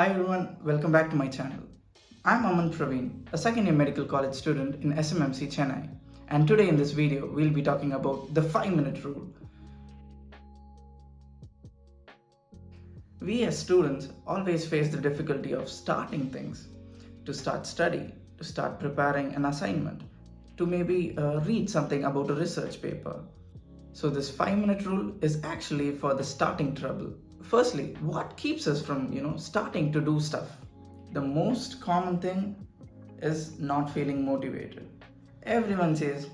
Hi everyone, welcome back to my channel. I'm Aman Praveen, a second year medical college student in SMMC Chennai, and today in this video we'll be talking about the 5-minute rule. We as students always face the difficulty of starting things, to start study, to start preparing an assignment, to maybe read something about a research paper. So this 5-minute rule is actually for the starting trouble. Firstly, what keeps us from, starting to do stuff? The most common thing is not feeling motivated. Everyone says,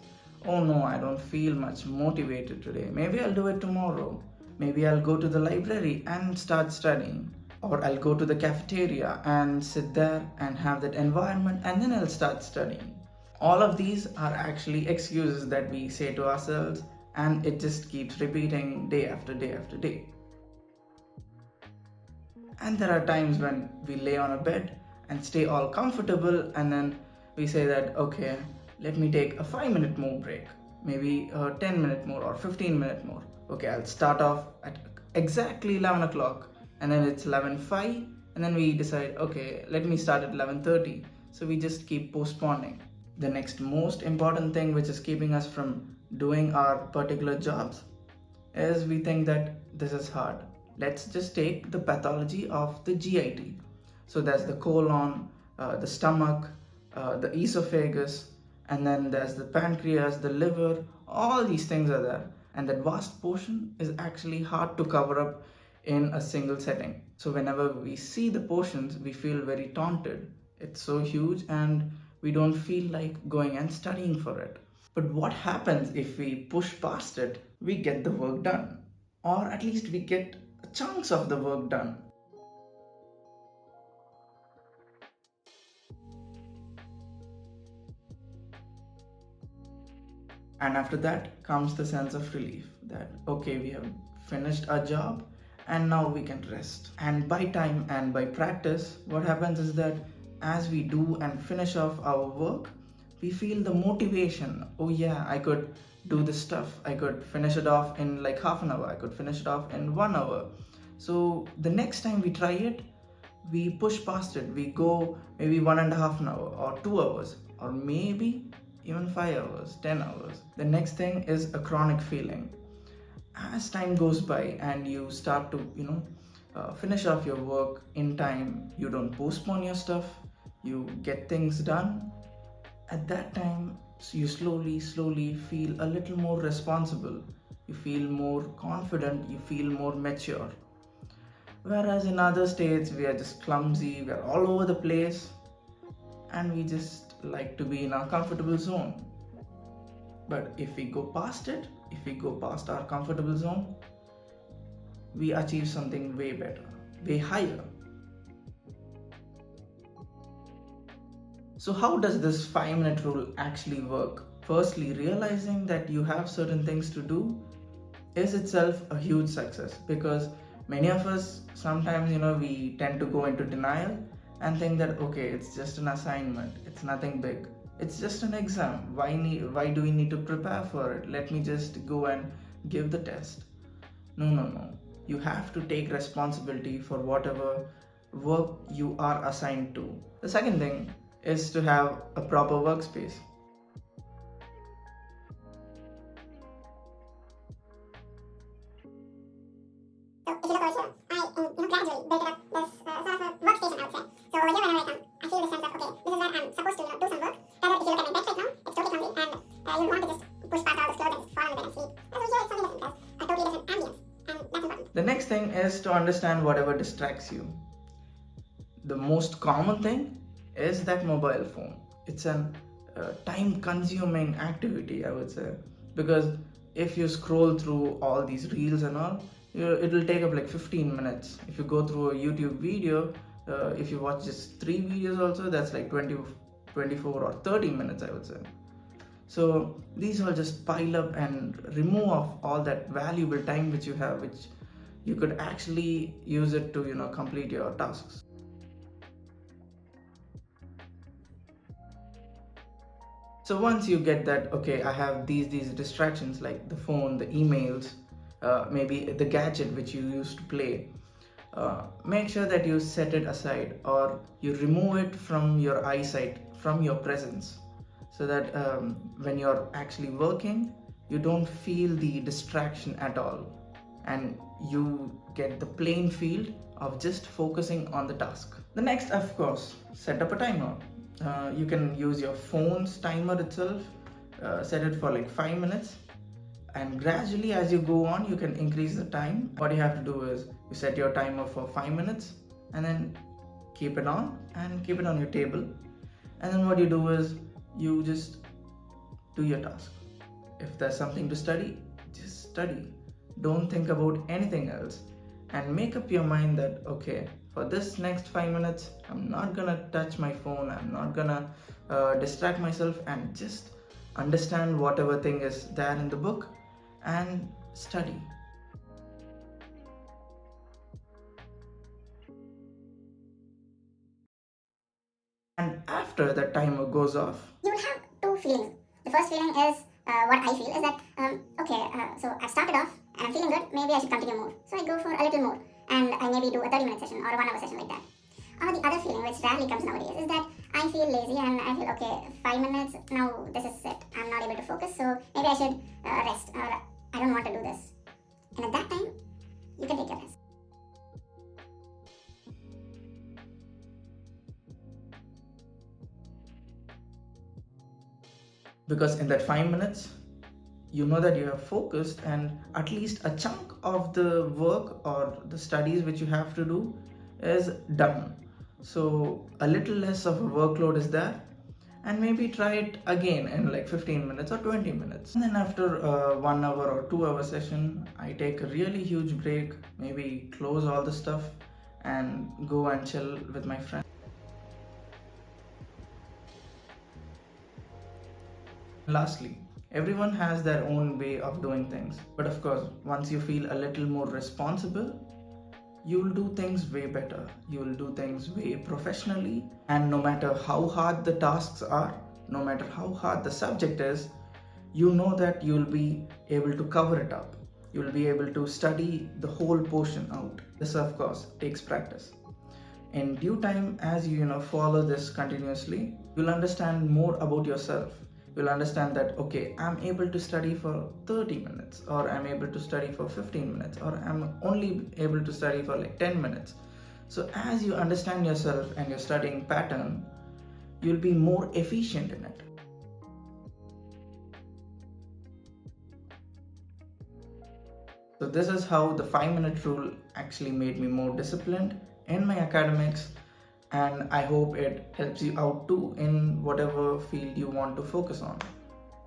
"Oh no, I don't feel much motivated today. Maybe I'll do it tomorrow. Maybe I'll go to the library and start studying. Or I'll go to the cafeteria and sit there and have that environment and then I'll start studying." All of these are actually excuses that we say to ourselves, and it just keeps repeating day after day after day. And there are times when we lay on a bed and stay all comfortable, and then we say that, okay, let me take a 5-minute more break, maybe a 10-minute more or 15-minute more. Okay, I'll start off at exactly 11 o'clock, and then it's 11:05, and then we decide, okay, let me start at 11:30. So we just keep postponing. The next most important thing which is keeping us from doing our particular jobs is we think that this is hard. Let's just take the pathology of the GIT. So there's the colon, the stomach, the esophagus, and then there's the pancreas, the liver. All these things are there, and that vast portion is actually hard to cover up in a single setting. So whenever we see the portions, we feel very taunted. It's so huge, and we don't feel like going and studying for it. But what happens if we push past it? We get the work done, or at least we get chunks of the work done. And after that comes the sense of relief that, okay, we have finished our job and now we can rest. And by time and by practice, what happens is that as we do and finish off our work, we feel the motivation. Oh yeah, I could do this stuff. I could finish it off in like half an hour. I could finish it off in 1 hour. So the next time we try it, we push past it. We go maybe 1.5 hours or 2 hours, or maybe even 5 hours, 10 hours. The next thing is a chronic feeling. As time goes by and you start to, finish off your work in time, you don't postpone your stuff, you get things done. At that time, you slowly feel a little more responsible. You feel more confident, you feel more mature. Whereas in other states, we are just clumsy, we are all over the place, and we just like to be in our comfortable zone. But if we go past it, if we go past our comfortable zone, we achieve something way better, way higher. So how does this 5-minute rule actually work? Firstly, realizing that you have certain things to do is itself a huge success, because many of us sometimes, we tend to go into denial and think that, okay, it's just an assignment, it's nothing big, it's just an exam, why do we need to prepare for it? Let me just go and give the test. No, you have to take responsibility for whatever work you are assigned to. The second thing is to have a proper workspace. The next thing is to understand whatever distracts you. The most common thing is that mobile phone. It's an time consuming activity, I would say, because if you scroll through all these reels and all, it'll take up like 15 minutes. If you go through a YouTube video, if you watch just 3 videos also, that's like 20, 24 or 30 minutes, I would say. So these all just pile up and remove off all that valuable time which you have, which you could actually use it to, complete your tasks. So once you get that, okay, I have these distractions like the phone, the emails, maybe the gadget which you used to play, make sure that you set it aside or you remove it from your eyesight, from your presence, so that when you're actually working, you don't feel the distraction at all and you get the plain field of just focusing on the task. The next, of course, set up a timer. You can use your phone's timer itself, set it for like 5 minutes, and gradually as you go on you can increase the time. What you have to do is you set your timer for 5 minutes and then keep it on and keep it on your table, and then what you do is you just do your task. If there's something to study, just study. Don't think about anything else, and make up your mind that okay, for this next 5 minutes I'm not gonna touch my phone, I'm not gonna distract myself, and just understand whatever thing is there in the book and study. And after the timer goes off, you will have two feelings. The first feeling is what I feel is that so I've started off and I'm feeling good. Maybe I should continue more. So I go for a little more, and I maybe do a 30-minute session or a 1 hour session like that. Or the other feeling, which rarely comes nowadays, is that I feel lazy and I feel okay, 5 minutes now. This is it. I'm not able to focus, so maybe I should rest. Or I don't want to do this. And at that time, you can take your rest. because in that 5 minutes you know that you have focused and at least a chunk of the work or the studies which you have to do is done. So a little less of a workload is there, and maybe try it again in like 15 minutes or 20 minutes. And then after a 1 hour or 2 hour session, I take a really huge break, maybe close all the stuff and go and chill with my friends. Lastly, everyone has their own way of doing things. But of course, once you feel a little more responsible, you'll do things way better. You'll do things way professionally. And no matter how hard the tasks are, no matter how hard the subject is, you know that you'll be able to cover it up. You'll be able to study the whole portion out. This, of course, takes practice. In due time, as you follow this continuously, you'll understand more about yourself. You'll understand that okay, I'm able to study for 30 minutes, or I'm able to study for 15 minutes, or I'm only able to study for like 10 minutes. So as you understand yourself and your studying pattern, you'll be more efficient in it. So this is how the 5-minute rule actually made me more disciplined in my academics, and I hope it helps you out too in whatever field you want to focus on,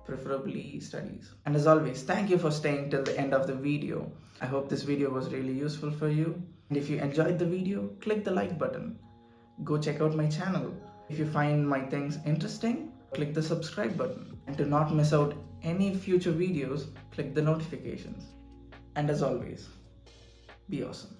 preferably studies. And as always, thank you for staying till the end of the video. I hope this video was really useful for you. And if you enjoyed the video, click the like button. Go check out my channel. If you find my things interesting, click the subscribe button. And to not miss out any future videos, click the notifications. And as always, be awesome.